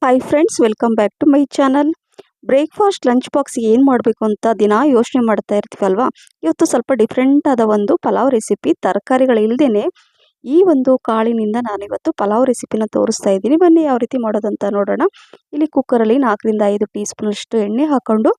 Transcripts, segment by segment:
Hi friends, welcome back to my channel. Breakfast lunch box ಏನು ಮಾಡಬೇಕು ಅಂತ ದಿನ ಯೋಚನೆ ಮಾಡ್ತಾ ಇರ್ತೀವಲ್ವಾ. ಇವತ್ತು ಸ್ವಲ್ಪ ಡಿಫ್ರೆಂಟ್ ಆದ ಒಂದು ಪಲಾವ್ ರೆಸಿಪಿ, ತರಕಾರಿಗಳಿಲ್ಲದೇ ಈ ಒಂದು ಕಾಳಿನಿಂದ ನಾನಿವತ್ತು ಪಲಾವ್ ರೆಸಿಪಿನ ತೋರಿಸ್ತಾ ಇದ್ದೀನಿ. ಬನ್ನಿ ಯಾವ ರೀತಿ ಮಾಡೋದಂತ ನೋಡೋಣ. ಇಲ್ಲಿ ಕುಕ್ಕರಲ್ಲಿ 4ರಿಂದ 5 ಟೀ ಸ್ಪೂನಷ್ಟು ಎಣ್ಣೆ ಹಾಕ್ಕೊಂಡು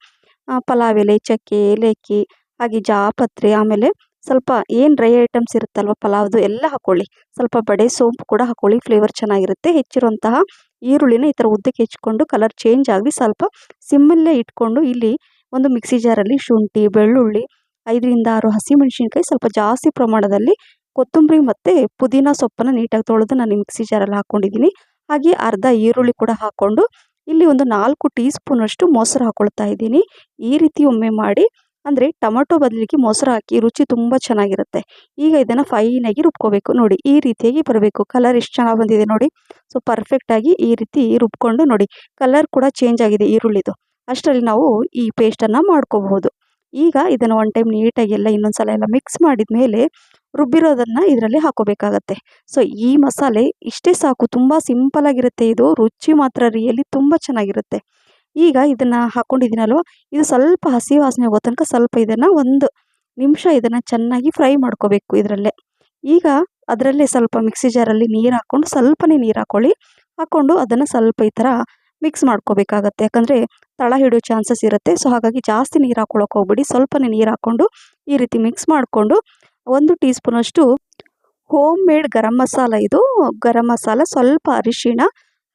ಪಲಾವ್ ಎಲೆ, ಚಕ್ಕೆ, ಏಲಕ್ಕಿ, ಹಾಗೆ ಜಾಪತ್ರೆ, ಆಮೇಲೆ ಸ್ವಲ್ಪ ಏನು ಡ್ರೈ ಐಟಮ್ಸ್ ಇರುತ್ತಲ್ವ ಪಲಾವ್ದು ಎಲ್ಲ ಹಾಕ್ಕೊಳ್ಳಿ. ಸ್ವಲ್ಪ ಬಡೆ ಸೋಂಪು ಕೂಡ ಹಾಕ್ಕೊಳ್ಳಿ, ಫ್ಲೇವರ್ ಚೆನ್ನಾಗಿರುತ್ತೆ. ಹೆಚ್ಚಿರುವಂತಹ ಈರುಳ್ಳಿನ ಈ ಥರ ಉದ್ದಕ್ಕೆ ಹೆಚ್ಕೊಂಡು ಕಲರ್ ಚೇಂಜ್ ಆಗಿ ಸ್ವಲ್ಪ ಸಿಮ್ಮಲ್ಲೇ ಇಟ್ಕೊಂಡು ಇಲ್ಲಿ ಒಂದು ಮಿಕ್ಸಿ ಜಾರಲ್ಲಿ ಶುಂಠಿ, ಬೆಳ್ಳುಳ್ಳಿ, 5ರಿಂದ 6 ಹಸಿಮೆಣಸಿನ್ಕಾಯಿ, ಸ್ವಲ್ಪ ಜಾಸ್ತಿ ಪ್ರಮಾಣದಲ್ಲಿ ಕೊತ್ತಂಬರಿ ಮತ್ತು ಪುದೀನ ಸೊಪ್ಪನ್ನು ನೀಟಾಗಿ ತೊಳೆದು ನಾನು ಮಿಕ್ಸಿ ಜಾರಲ್ಲಿ ಹಾಕ್ಕೊಂಡಿದ್ದೀನಿ. ಹಾಗೆ ಅರ್ಧ ಈರುಳ್ಳಿ ಕೂಡ ಹಾಕ್ಕೊಂಡು ಇಲ್ಲಿ ಒಂದು 4 ಟೀ ಸ್ಪೂನಷ್ಟು ಮೊಸರು ಹಾಕ್ಕೊಳ್ತಾ ಇದ್ದೀನಿ. ಈ ರೀತಿ ಒಮ್ಮೆ ಮಾಡಿ, ಅಂದರೆ ಟೊಮೊಟೊ ಬದಲಿಗೆ ಮೊಸರು ಹಾಕಿ ರುಚಿ ತುಂಬ ಚೆನ್ನಾಗಿರುತ್ತೆ. ಈಗ ಇದನ್ನು ಫೈನಾಗಿ ರುಬ್ಕೋಬೇಕು. ನೋಡಿ ಈ ರೀತಿಯಾಗಿ ಬರಬೇಕು. ಕಲರ್ ಎಷ್ಟು ಚೆನ್ನಾಗಿ ಬಂದಿದೆ ನೋಡಿ. ಸೊ ಪರ್ಫೆಕ್ಟಾಗಿ ಈ ರೀತಿ ರುಬ್ಕೊಂಡು ನೋಡಿ, ಕಲರ್ ಕೂಡ ಚೇಂಜ್ ಆಗಿದೆ ಈರುಳ್ಳಿದು. ಅಷ್ಟರಲ್ಲಿ ನಾವು ಈ ಪೇಸ್ಟನ್ನು ಮಾಡ್ಕೋಬಹುದು. ಈಗ ಇದನ್ನು ಒನ್ ಟೈಮ್ ನೀಟಾಗಿ ಎಲ್ಲ ಇನ್ನೊಂದ್ಸಲ ಎಲ್ಲ ಮಿಕ್ಸ್ ಮಾಡಿದ ಮೇಲೆ ರುಬ್ಬಿರೋದನ್ನು ಇದರಲ್ಲಿ ಹಾಕೋಬೇಕಾಗತ್ತೆ. ಸೊ ಈ ಮಸಾಲೆ ಇಷ್ಟೇ ಸಾಕು, ತುಂಬ ಸಿಂಪಲಾಗಿರುತ್ತೆ. ಇದು ರುಚಿ ಮಾತ್ರ ರಿಯಲಿ ತುಂಬ ಚೆನ್ನಾಗಿರುತ್ತೆ. ಈಗ ಇದನ್ನು ಹಾಕ್ಕೊಂಡಿದ್ದೀನಲ್ವ, ಇದು ಸ್ವಲ್ಪ ಹಸಿ ವಾಸನೆ ಹೋಗೋ ತನಕ ಸ್ವಲ್ಪ ಇದನ್ನು 1 ನಿಮಿಷ ಇದನ್ನು ಚೆನ್ನಾಗಿ ಫ್ರೈ ಮಾಡ್ಕೋಬೇಕು ಇದರಲ್ಲೇ. ಈಗ ಅದರಲ್ಲೇ ಸ್ವಲ್ಪ ಮಿಕ್ಸಿ ಜಾರಲ್ಲಿ ನೀರು ಹಾಕ್ಕೊಂಡು, ಸ್ವಲ್ಪನೇ ನೀರು ಹಾಕ್ಕೊಂಡು ಅದನ್ನು ಸ್ವಲ್ಪ ಈ ಥರ ಮಿಕ್ಸ್ ಮಾಡ್ಕೋಬೇಕಾಗತ್ತೆ. ಯಾಕಂದರೆ ತಳ ಹಿಡಿಯೋ ಚಾನ್ಸಸ್ ಇರುತ್ತೆ. ಸೊ ಹಾಗಾಗಿ ಜಾಸ್ತಿ ನೀರು ಹಾಕ್ಕೊಳಕ್ಕೆ ಹೋಗ್ಬಿಡಿ, ಸ್ವಲ್ಪನೇ ನೀರು ಹಾಕ್ಕೊಂಡು ಈ ರೀತಿ ಮಿಕ್ಸ್ ಮಾಡಿಕೊಂಡು 1 ಟೀ ಸ್ಪೂನಷ್ಟು ಹೋಮ್ ಮೇಡ್ ಗರಂ ಮಸಾಲ, ಇದು ಗರಂ ಮಸಾಲ, ಸ್ವಲ್ಪ ಅರಿಶಿಣ,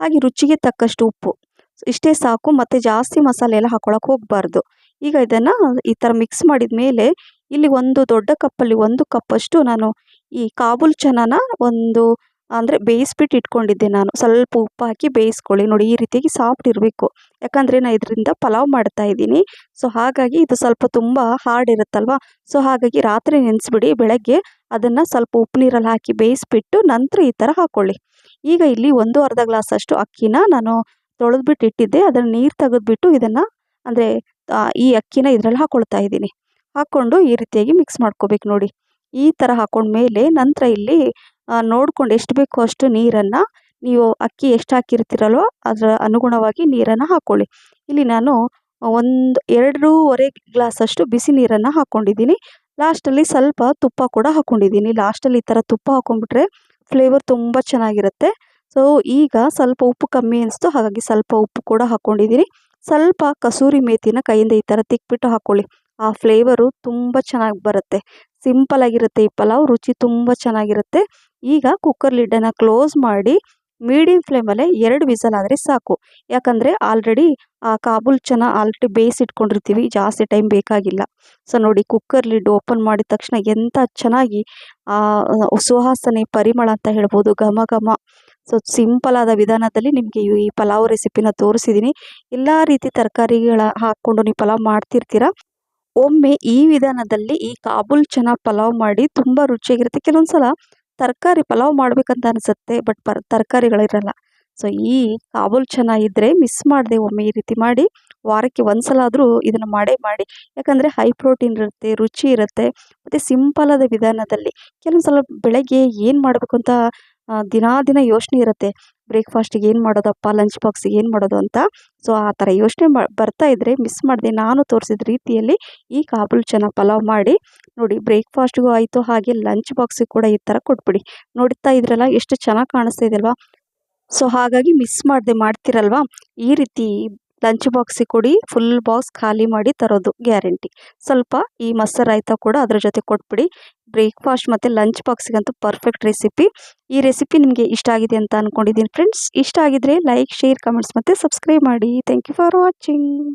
ಹಾಗೆ ರುಚಿಗೆ ತಕ್ಕಷ್ಟು ಉಪ್ಪು, ಇಷ್ಟೇ ಸಾಕು. ಮತ್ತು ಜಾಸ್ತಿ ಮಸಾಲೆ ಎಲ್ಲ ಹಾಕ್ಕೊಳಕ್ಕೆ ಹೋಗಬಾರ್ದು. ಈಗ ಇದನ್ನು ಈ ಥರ ಮಿಕ್ಸ್ ಮಾಡಿದ ಮೇಲೆ ಇಲ್ಲಿ ಒಂದು ದೊಡ್ಡ ಕಪ್ಪಲ್ಲಿ 1 ಕಪ್ಪಷ್ಟು ನಾನು ಈ ಕಾಬೂಲ್ ಚನಾನ ಅಂದರೆ ಬೇಯಿಸ್ಬಿಟ್ಟು ಇಟ್ಕೊಂಡಿದ್ದೆ ನಾನು. ಸ್ವಲ್ಪ ಉಪ್ಪು ಹಾಕಿ ಬೇಯಿಸ್ಕೊಳ್ಳಿ. ನೋಡಿ ಈ ರೀತಿಯಾಗಿ ಸಾಫ್ಟ್ ಇರಬೇಕು, ಯಾಕಂದರೆ ನಾನು ಇದರಿಂದ ಪಲಾವ್ ಮಾಡ್ತಾ ಇದ್ದೀನಿ. ಸೊ ಹಾಗಾಗಿ ಇದು ಸ್ವಲ್ಪ ತುಂಬ ಹಾರ್ಡ್ ಇರುತ್ತಲ್ವ. ಸೊ ಹಾಗಾಗಿ ರಾತ್ರಿ ನೆನೆಸ್ಬಿಡಿ, ಬೆಳಗ್ಗೆ ಅದನ್ನು ಸ್ವಲ್ಪ ಉಪ್ಪು ನೀರಲ್ಲಿ ಹಾಕಿ ಬೇಯಿಸ್ಬಿಟ್ಟು ನಂತರ ಈ ಥರ ಹಾಕ್ಕೊಳ್ಳಿ. ಈಗ ಇಲ್ಲಿ 1 ಗ್ಲಾಸಷ್ಟು ಅಕ್ಕಿನ ನಾನು ತೊಳೆದ್ಬಿಟ್ಟು ಇಟ್ಟಿದ್ದೆ, ಅದನ್ನು ನೀರು ತೆಗೆದ್ಬಿಟ್ಟು ಇದನ್ನು ಅಂದರೆ ಈ ಅಕ್ಕಿನ ಇದರಲ್ಲಿ ಹಾಕ್ಕೊಳ್ತಾ ಇದ್ದೀನಿ. ಹಾಕ್ಕೊಂಡು ಈ ರೀತಿಯಾಗಿ ಮಿಕ್ಸ್ ಮಾಡ್ಕೋಬೇಕು. ನೋಡಿ ಈ ಥರ ಹಾಕ್ಕೊಂಡ್ಮೇಲೆ ನಂತರ ಇಲ್ಲಿ ನೋಡ್ಕೊಂಡು ಎಷ್ಟು ಬೇಕೋ ಅಷ್ಟು ನೀರನ್ನು, ನೀವು ಅಕ್ಕಿ ಎಷ್ಟು ಹಾಕಿರ್ತೀರಲ್ವ ಅದರ ಅನುಗುಣವಾಗಿ ನೀರನ್ನು ಹಾಕ್ಕೊಳ್ಳಿ. ಇಲ್ಲಿ ನಾನು 2.5 ಗ್ಲಾಸಷ್ಟು ಬಿಸಿ ನೀರನ್ನು ಹಾಕ್ಕೊಂಡಿದ್ದೀನಿ. ಲಾಸ್ಟಲ್ಲಿ ಸ್ವಲ್ಪ ತುಪ್ಪ ಕೂಡ ಹಾಕ್ಕೊಂಡಿದ್ದೀನಿ. ಲಾಸ್ಟಲ್ಲಿ ಈ ಥರ ತುಪ್ಪ ಹಾಕ್ಕೊಂಡ್ಬಿಟ್ರೆ ಫ್ಲೇವರ್ ತುಂಬ ಚೆನ್ನಾಗಿರುತ್ತೆ. ಸೊ ಈಗ ಸ್ವಲ್ಪ ಉಪ್ಪು ಕಮ್ಮಿ ಅನಿಸ್ತು, ಹಾಗಾಗಿ ಸ್ವಲ್ಪ ಉಪ್ಪು ಕೂಡ ಹಾಕ್ಕೊಂಡಿದ್ದೀನಿ. ಸ್ವಲ್ಪ ಕಸೂರಿ ಮೇಥಿನ ಕೈಯಿಂದ ಈ ಥರ ತಿಕ್ಬಿಟ್ಟು ಹಾಕ್ಕೊಳ್ಳಿ. ಆ ಫ್ಲೇವರು ತುಂಬ ಚೆನ್ನಾಗಿ ಬರುತ್ತೆ. ಸಿಂಪಲಾಗಿರುತ್ತೆ ಈ ಪಲಾವ್, ರುಚಿ ತುಂಬ ಚೆನ್ನಾಗಿರುತ್ತೆ. ಈಗ ಕುಕ್ಕರ್ ಲಿಡ್ಡನ್ನು ಕ್ಲೋಸ್ ಮಾಡಿ ಮೀಡಿಯಮ್ ಫ್ಲೇಮಲ್ಲೇ 2 ವಿಸಲ್ ಆದರೆ ಸಾಕು. ಯಾಕಂದರೆ ಆಲ್ರೆಡಿ ಆ ಕಾಬೂಲ್ ಚನ ಆಲ್ರೆಡಿ ಬೇಯಿಸಿಟ್ಕೊಂಡಿರ್ತೀವಿ, ಜಾಸ್ತಿ ಟೈಮ್ ಬೇಕಾಗಿಲ್ಲ. ಸೊ ನೋಡಿ ಕುಕ್ಕರ್ ಲಿಡ್ ಓಪನ್ ಮಾಡಿದ ತಕ್ಷಣ ಎಂಥ ಚೆನ್ನಾಗಿ ಸುವಾಸನೆ, ಪರಿಮಳ ಅಂತ ಹೇಳ್ಬೋದು, ಘಮ ಘಮ. ಸೊ ಸಿಂಪಲಾದ ವಿಧಾನದಲ್ಲಿ ನಿಮಗೆ ಈ ಪಲಾವ್ ರೆಸಿಪಿನ ತೋರಿಸಿದ್ದೀನಿ. ಎಲ್ಲ ರೀತಿ ತರಕಾರಿಗಳ ಹಾಕ್ಕೊಂಡು ನೀವು ಪಲಾವ್ ಮಾಡ್ತಿರ್ತೀರ. ಒಮ್ಮೆ ಈ ವಿಧಾನದಲ್ಲಿ ಈ ಕಾಬೂಲ್ ಚನ ಪಲಾವ್ ಮಾಡಿ, ತುಂಬ ರುಚಿಯಾಗಿರುತ್ತೆ. ಕೆಲವೊಂದು ಸಲ ತರಕಾರಿ ಪಲಾವ್ ಮಾಡಬೇಕಂತ ಅನಿಸುತ್ತೆ, ಬಟ್ ತರಕಾರಿಗಳಿರಲ್ಲ. ಸೊ ಈ ಕಾಬೂಲ್ ಚನ ಇದ್ದರೆ ಮಿಸ್ ಮಾಡದೆ ಒಮ್ಮೆ ಈ ರೀತಿ ಮಾಡಿ, ವಾರಕ್ಕೆ 1 ಸಲ ಆದರೂ ಇದನ್ನು ಮಾಡಿ. ಯಾಕಂದರೆ ಹೈ ಪ್ರೋಟೀನ್ ಇರುತ್ತೆ, ರುಚಿ ಇರುತ್ತೆ, ಮತ್ತು ಸಿಂಪಲಾದ ವಿಧಾನದಲ್ಲಿ. ಕೆಲವೊಂದು ಸಲ ಬೆಳಗ್ಗೆ ಏನು ಮಾಡಬೇಕು ಅಂತ ದಿನ ಯೋಚನೆ ಇರುತ್ತೆ, ಬ್ರೇಕ್ಫಾಸ್ಟಿಗೆ ಏನು ಮಾಡೋದಪ್ಪ, ಲಂಚ್ ಬಾಕ್ಸಿಗೆ ಏನು ಮಾಡೋದು ಅಂತ. ಸೊ ಆ ಥರ ಯೋಚನೆ ಬರ್ತಾ ಇದ್ದರೆ ಮಿಸ್ ಮಾಡಿದೆ ನಾನು ತೋರಿಸಿದ ರೀತಿಯಲ್ಲಿ ಈ ಕಾಬೂಲ್ ಚನ ಪಲಾವ್ ಮಾಡಿ ನೋಡಿ. ಬ್ರೇಕ್ಫಾಸ್ಟ್ಗೂ ಆಯಿತು, ಹಾಗೆ ಲಂಚ್ ಬಾಕ್ಸಿಗೆ ಕೂಡ ಈ ಥರ ಕೊಟ್ಬಿಡಿ. ನೋಡ್ತಾ ಇದ್ರಲ್ಲ ಎಷ್ಟು ಚೆನ್ನಾಗಿ ಕಾಣಿಸ್ತಾ ಇದೆ ಅಲ್ವಾ. ಸೊ ಹಾಗಾಗಿ ಮಿಸ್ ಮಾಡದೆ ಮಾಡ್ತಿರಲ್ವಾ, ಈ ರೀತಿ ಲಂಚ್ ಬಾಕ್ಸಿಗೆ ಕೊಡಿ. ಫುಲ್ ಬಾಕ್ಸ್ ಖಾಲಿ ಮಾಡಿ ತರೋದು ಗ್ಯಾರಂಟಿ. ಸ್ವಲ್ಪ ಈ ಮೊಸರು ರಾಯ್ತ ಕೂಡ ಅದರ ಜೊತೆ ಕೊಟ್ಬಿಡಿ. ಬ್ರೇಕ್ಫಾಸ್ಟ್ ಮತ್ತು ಲಂಚ್ ಬಾಕ್ಸಿಗಂತೂ ಪರ್ಫೆಕ್ಟ್ ರೆಸಿಪಿ. ಈ ರೆಸಿಪಿ ನಿಮಗೆ ಇಷ್ಟ ಆಗಿದೆ ಅಂತ ಅಂದ್ಕೊಂಡಿದ್ದೀನಿ ಫ್ರೆಂಡ್ಸ್. ಇಷ್ಟ ಆಗಿದ್ರೆ ಲೈಕ್, ಶೇರ್, ಕಮೆಂಟ್ಸ್ ಮತ್ತು ಸಬ್ಸ್ಕ್ರೈಬ್ ಮಾಡಿ. Thank you for watching.